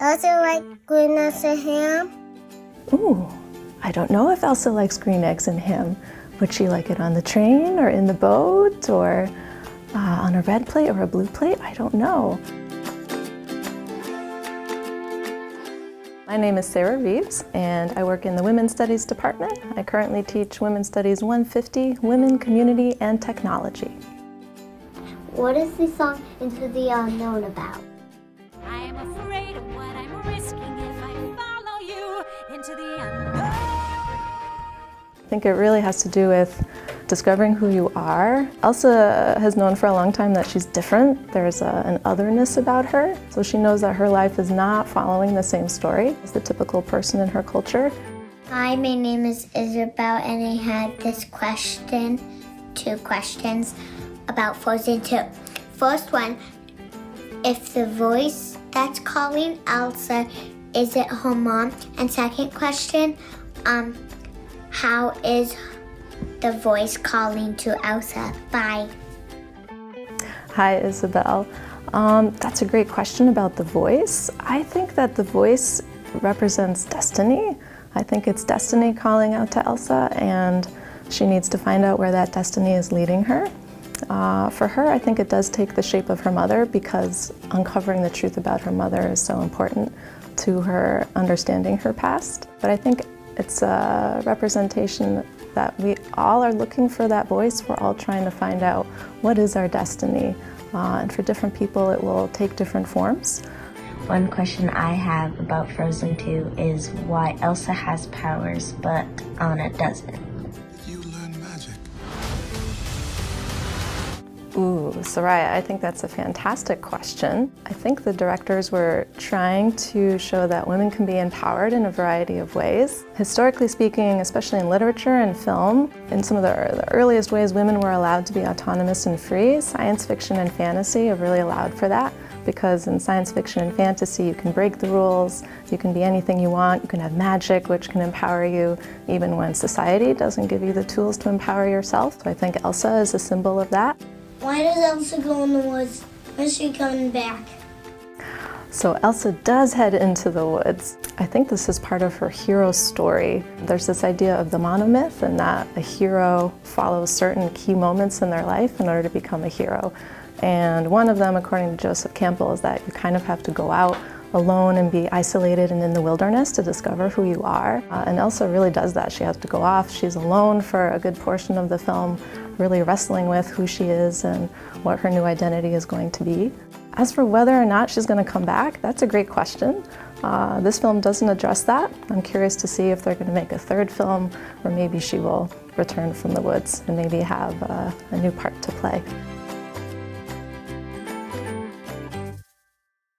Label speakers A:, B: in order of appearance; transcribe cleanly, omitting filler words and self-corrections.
A: Also like green eggs and ham?
B: Ooh, I don't know if Elsa likes green eggs and ham. Would she like it on the train or in the boat or on a red plate or a blue plate? I don't know. My name is Sarah Reeves and I work in the Women's Studies department. I currently teach Women's Studies 150, Women, Community, and Technology.
A: What is the song Into the Unknown about?
C: I am afraid of what I'm risking if I follow you into the unknown.
B: I think it really has to do with discovering who you are. Elsa has known for a long time that she's different. There's an otherness about her. So she knows that her life is not following the same story as the typical person in her culture.
A: Hi, my name is Isabel and I had this question, 2 questions about Frozen 2. First one, if the voice that's calling Elsa, is it her mom? And second question, how is the voice calling to Elsa? Bye.
B: Hi, Isabel. That's a great question about the voice. I think that the voice represents destiny. I think it's destiny calling out to Elsa, and she needs to find out where that destiny is leading her. For her, I think it does take the shape of her mother because uncovering the truth about her mother is so important to her understanding her past. But I think it's a representation that we all are looking for that voice. We're all trying to find out what is our destiny. And for different people, it will take different forms.
D: One question I have about Frozen 2 is why Elsa has powers, but Anna doesn't.
E: You learn magic.
B: Ooh, Soraya, I think that's a fantastic question. I think the directors were trying to show that women can be empowered in a variety of ways. Historically speaking, especially in literature and film, in some of the earliest ways women were allowed to be autonomous and free. Science fiction and fantasy have really allowed for that, because in science fiction and fantasy you can break the rules, you can be anything you want, you can have magic which can empower you even when society doesn't give you the tools to empower yourself. So I think Elsa is a symbol of that.
A: Why does Elsa go in the woods? When's she coming back?
B: So Elsa does head into the woods. I think this is part of her hero story. There's this idea of the monomyth, and that a hero follows certain key moments in their life in order to become a hero. And one of them, according to Joseph Campbell, is that you kind of have to go out alone and be isolated and in the wilderness to discover who you are. And Elsa really does that. She has to go off. She's alone for a good portion of the film, really wrestling with who she is and what her new identity is going to be. As for whether or not she's going to come back, that's a great question. This film doesn't address that. I'm curious to see if they're going to make a 3rd film, or maybe she will return from the woods and maybe have a new part to play.